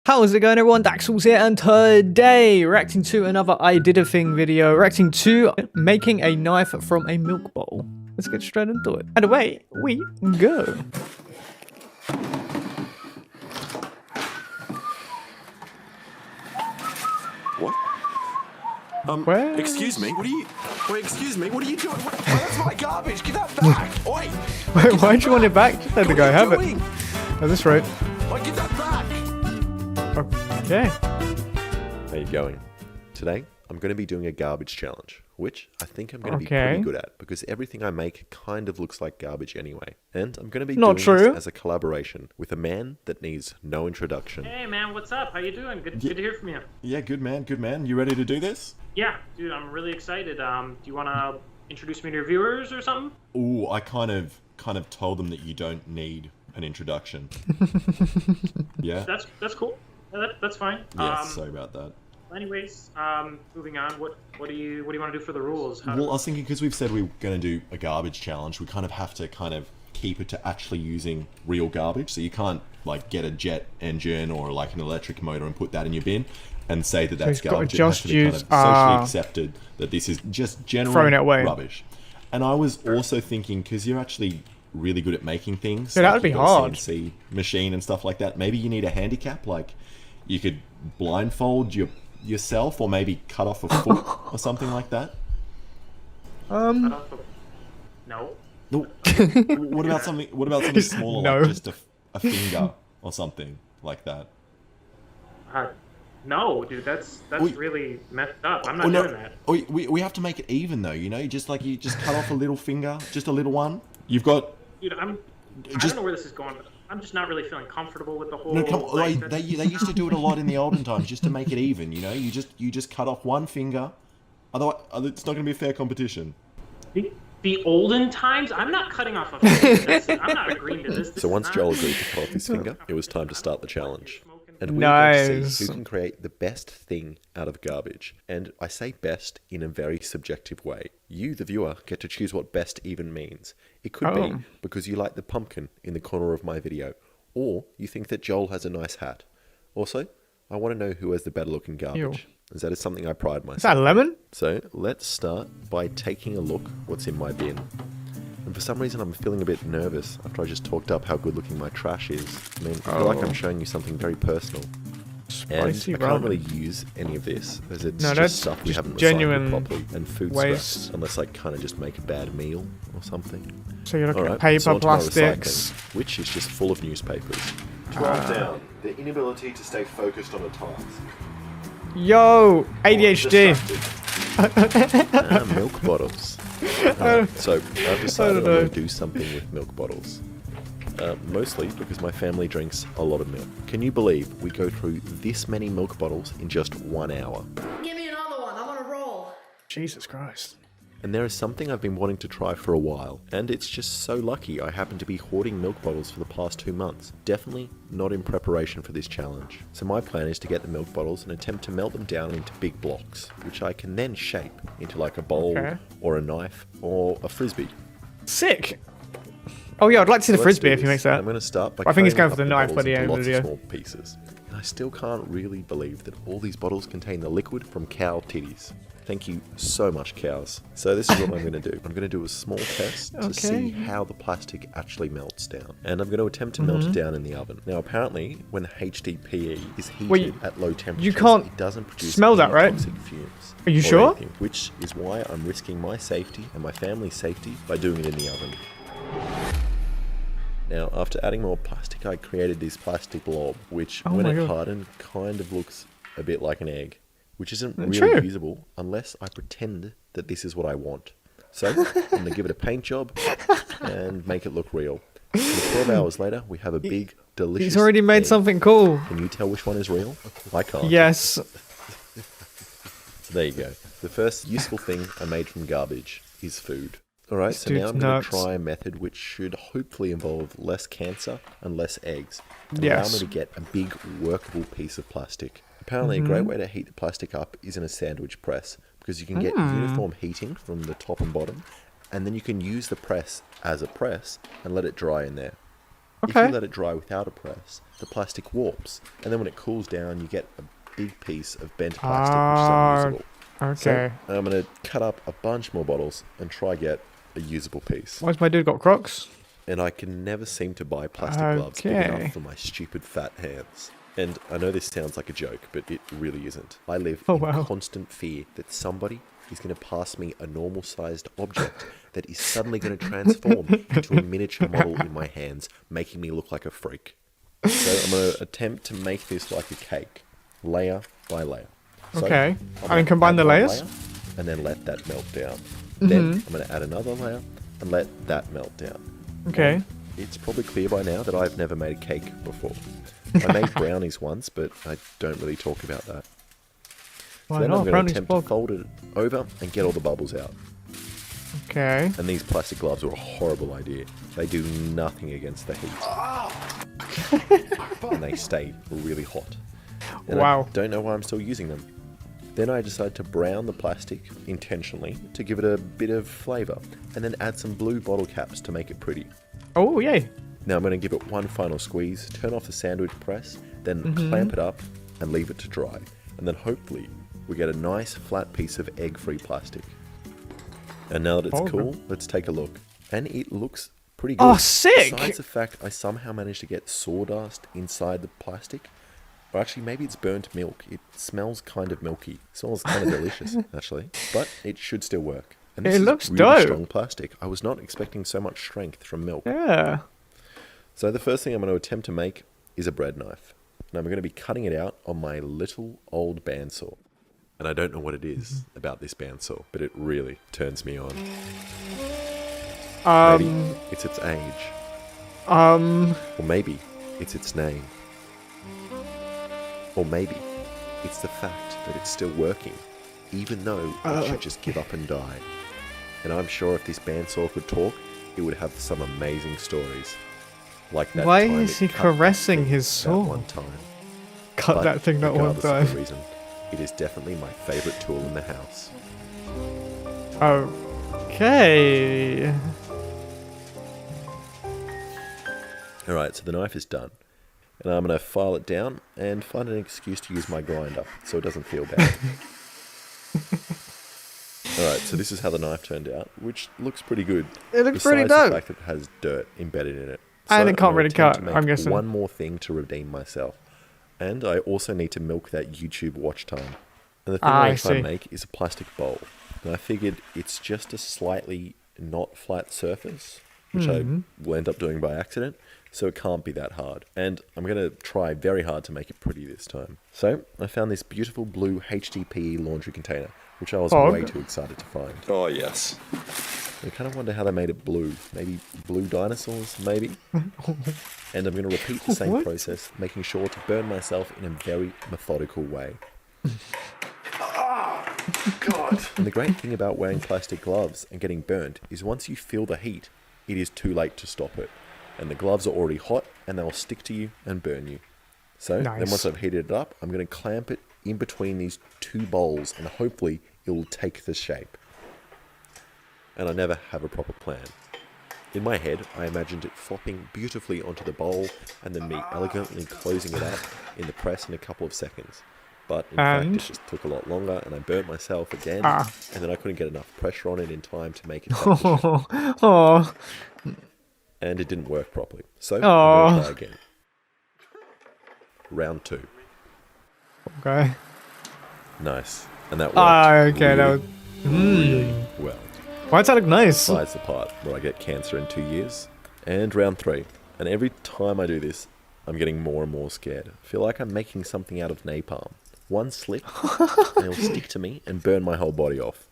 How's it going, everyone? Daxellz here, and today reacting to another I Did a Thing video, reacting to making a knife from a milk bottle. Let's get straight into it. And away we go. What? Where? Excuse me, what are you... Wait, excuse me, what are you doing? Wait, that's my garbage, give that back! Wait! Wait, why'd you want it back? Just let the guy have it. Oh, this right. Wait, give that back! Okay. How you going? Today, I'm going to be doing a garbage challenge, which I think I'm going to be pretty good at, because everything I make kind of looks like garbage anyway. And I'm going to be doing this as a collaboration with a man that needs no introduction. Hey man, what's up? How you doing? Good to hear from you. Yeah, good man, good man. You ready to do this? Yeah, dude, I'm really excited. Do you want to introduce me to your viewers or something? Ooh, I kind of told them that you don't need an introduction. Yeah? That's cool. That's fine. Yeah, sorry about that. Anyways, moving on. What do you want to do for the rules? Well, I was thinking, because we've said we're going to do a garbage challenge, we kind of have to keep it to actually using real garbage. So you can't like get a jet engine or like an electric motor and put that in your bin and say that that's garbage. It has to be kind of socially accepted that this is just general rubbish. And I was also thinking, because you're actually really good at making things. Yeah, that would be hard. CNC machine and stuff like that. Maybe you need a handicap, like you could blindfold yourself, or maybe cut off a foot or something like that. No. What about something? What about something smaller, No. like just a finger or something like that? No, dude, that's really messed up. I'm not doing that. We have to make it even though, you know. You just cut off a little finger, just a little one. You've got. Dude, I don't know where this is going, but I'm just not really feeling comfortable with the whole. No, come on. Like, they used to do it a lot in the olden times, just to make it even. You know, you just cut off one finger. Otherwise, it's not going to be a fair competition. The olden times? I'm not cutting off a finger. I'm not agreeing to this. So once Joel agreed to cut off his finger, it was time to start the challenge. And we're going to see who can create the best thing out of garbage. And I say best in a very subjective way. You, the viewer, get to choose what best even means. It could be because you like the pumpkin in the corner of my video, or you think that Joel has a nice hat. Also, I want to know who has the better looking garbage. As that is something I pride myself. Is that a lemon? So let's start by taking a look what's in my bin. And for some reason I'm feeling a bit nervous after I just talked up how good looking my trash is. I mean, I feel like I'm showing you something very personal. Spicy and I can't really use any of this, as it's just stuff we haven't genuine recycled properly, and food scraps, unless I kind of just make a bad meal or something. So you're looking at paper, plastics, which is just full of newspapers. 12 down, the inability to stay focused on a task. Yo, ADHD. Milk bottles. So I've decided I'm going to do something with milk bottles. Mostly because my family drinks a lot of milk. Can you believe we go through this many milk bottles in just 1 hour? Give me another one, I'm on a roll. Jesus Christ. And there is something I've been wanting to try for a while, and it's just so lucky I happen to be hoarding milk bottles for the past 2 months. Definitely not in preparation for this challenge. So my plan is to get the milk bottles and attempt to melt them down into big blocks, which I can then shape into like a bowl, or a knife, or a frisbee. Sick! Oh yeah, I'd like to see the frisbee if he makes that. I'm going to start by I think he's going for the knife by the end of the video. Small pieces. And I still can't really believe that all these bottles contain the liquid from cow titties. Thank you so much, cows. So this is what I'm going to do. I'm going to do a small test to see how the plastic actually melts down. And I'm going to attempt to melt it down in the oven. Now, apparently, when HDPE is heated at low temperatures, it doesn't produce smell that, right? toxic fumes. Are you sure? Anything, which is why I'm risking my safety and my family's safety by doing it in the oven. Now, after adding more plastic, I created this plastic blob, which, when it hardened, kind of looks a bit like an egg. Which isn't really usable unless I pretend that this is what I want. So, I'm going to give it a paint job and make it look real. And 12 hours later, we have a big, delicious He's already made something cool. Can you tell which one is real? I can't. Yes. There you go. The first useful thing I made from garbage is food. Alright, so now I'm going to try a method which should hopefully involve less cancer and less eggs. And allow me to get a big, workable piece of plastic. Apparently, a great way to heat the plastic up is in a sandwich press, because you can get uniform heating from the top and bottom, and then you can use the press as a press and let it dry in there. If you let it dry without a press, the plastic warps, and then when it cools down, you get a big piece of bent plastic, which is unusable. Okay. So I'm going to cut up a bunch more bottles and try get a usable piece. Why's my dude got Crocs? And I can never seem to buy plastic gloves big enough for my stupid fat hands. And I know this sounds like a joke, but it really isn't. I live in constant fear that somebody is going to pass me a normal-sized object that is suddenly going to transform into a miniature model in my hands, making me look like a freak. So I'm going to attempt to make this like a cake, layer by layer. So Okay. I mean, combine the layers? Layer and then let that melt down. Then I'm going to add another layer and let that melt down. Okay. And it's probably clear by now that I've never made a cake before. I made brownies once, but I don't really talk about that. Why So then not? I'm going Brownies to attempt to bog. fold it over and get all the bubbles out. Okay. And these plastic gloves are a horrible idea. They do nothing against the heat. And they stay really hot. And I don't know why I'm still using them. Then I decide to brown the plastic intentionally to give it a bit of flavour, and then add some blue bottle caps to make it pretty. Oh, yay. Now I'm going to give it one final squeeze, turn off the sandwich press, then clamp it up and leave it to dry. And then hopefully we get a nice flat piece of egg-free plastic. And now that it's cool, let's take a look. And it looks pretty good. Oh, sick! Besides the fact I somehow managed to get sawdust inside the plastic. Or actually, maybe it's burnt milk. It smells kind of milky. It smells kind of delicious, actually. But it should still work. And this It looks is really dope. strong plastic. I was not expecting so much strength from milk. Yeah. So the first thing I'm going to attempt to make is a bread knife. And I'm going to be cutting it out on my little old bandsaw. And I don't know what it is about this bandsaw, but it really turns me on. Maybe it's its age. Or maybe it's its name. Or maybe it's the fact that it's still working, even though it should just give up and die. And I'm sure if this bandsaw could talk, it would have some amazing stories. Like that Why time is it he cut that caressing thing his that saw? one time. Cut But that thing that one regardless of the time. reason, it is definitely my favourite tool in the house. Okay. Alright, so the knife is done. And I'm going to file it down and find an excuse to use my grinder so it doesn't feel bad. Alright, so this is how the knife turned out, which looks pretty good. It looks pretty Besides dope. the fact that it has dirt embedded in it. And it I'm can't gonna really attempt cut, to make I'm guessing. one more thing to redeem myself. And I also need to milk that YouTube watch time. And the thing I'm I going to try and see. make is a plastic bowl. And I figured it's just a slightly not flat surface, which I will end up doing by accident. So it can't be that hard. And I'm going to try very hard to make it pretty this time. So I found this beautiful blue HDPE laundry container, which I was way too excited to find. Oh, yes. I kind of wonder how they made it blue. Maybe blue dinosaurs, maybe? And I'm going to repeat the same process, making sure to burn myself in a very methodical way. God. And the great thing about wearing plastic gloves and getting burnt is once you feel the heat, it is too late to stop it. And the gloves are already hot and they'll stick to you and burn you. So then once I've heated it up, I'm going to clamp it in between these two bowls and hopefully it will take the shape. And I never have a proper plan. In my head, I imagined it flopping beautifully onto the bowl and then me elegantly closing it up in the press in a couple of seconds. But in fact, it just took a lot longer and I burnt myself again. And then I couldn't get enough pressure on it in time to make it take the shape. Oh. And it didn't work properly. So I'm going to try again. Round 2. Okay. Nice. And that worked Okay, that really, was... really well. Why does that look nice? Besides the part where I get cancer in 2 years. And round 3. And every time I do this, I'm getting more and more scared. I feel like I'm making something out of napalm. One slip, and it'll stick to me and burn my whole body off.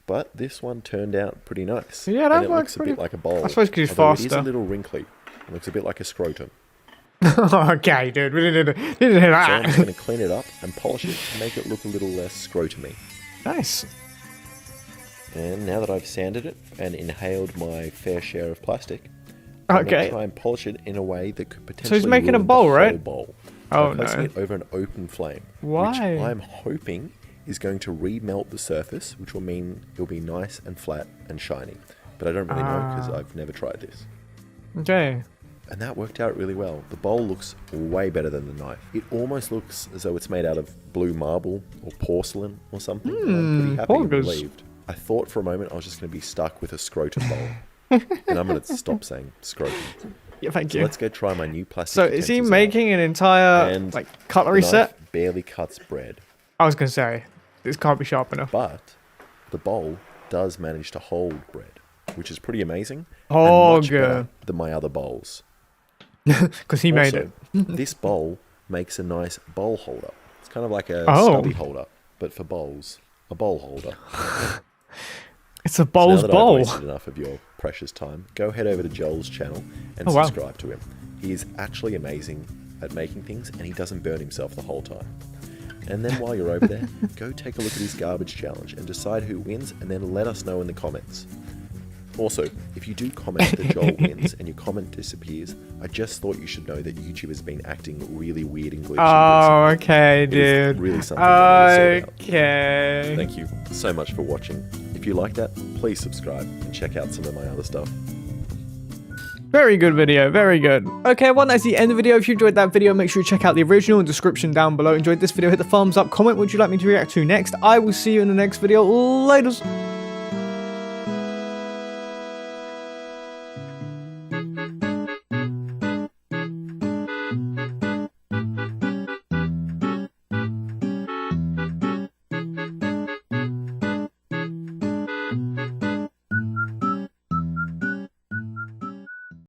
But this one turned out pretty nice. Yeah, that and it works looks a bit like a bowl. I suppose because it's although it is a faster. little wrinkly. It looks a bit like a scrotum. Okay, dude, we didn't hear So I'm just that. going to clean it up and polish it to make it look a little less scrotumy. Nice. And now that I've sanded it and inhaled my fair share of plastic, I'm going to try and polish it in a way that could potentially he's making a ruin bowl, the right? whole bowl. Oh, I'm placing no. it over an open flame. Why? Which I'm hoping is going to remelt the surface, which will mean it'll be nice and flat and shiny. But I don't really know because I've never tried this. Okay. And that worked out really well. The bowl looks way better than the knife. It almost looks as though it's made out of blue marble or porcelain or something. And I'm pretty happy and August. relieved. I thought for a moment I was just going to be stuck with a scrotum bowl. And I'm going to stop saying scrotum. Yeah, thank So you. let's go try my new plastic So is he utensils out. making an entire And like cutlery the set? knife barely cuts bread, I was gonna say this can't be sharp enough. but the bowl does manage to hold bread, which is pretty amazing. Oh, and much better good. than my other bowls. Because he made Also, it. this bowl makes a nice bowl holder. It's kind of like a Oh. stubby holder, but for bowls. A bowl holder. It's a So bowl's now that bowl. I've wasted enough of your precious time, go head over to Joel's channel and Oh, wow. subscribe to him. He is actually amazing at making things, and he doesn't burn himself the whole time. And then while you're over there, go take a look at his garbage challenge and decide who wins, and then let us know in the comments. Also, if you do comment that Joel wins and your comment disappears, I just thought you should know that YouTube has been acting really weird and glitchy. Oh, okay, It is dude. really something I need to sort out. Okay. Thank you so much for watching. If you like that, please subscribe and check out some of my other stuff. Very good video, very good. Okay, well, that's the end of the video. If you enjoyed that video, make sure you check out the original and description down below. Enjoyed this video, hit the thumbs up, comment what you'd like me to react to next. I will see you in the next video. Laters.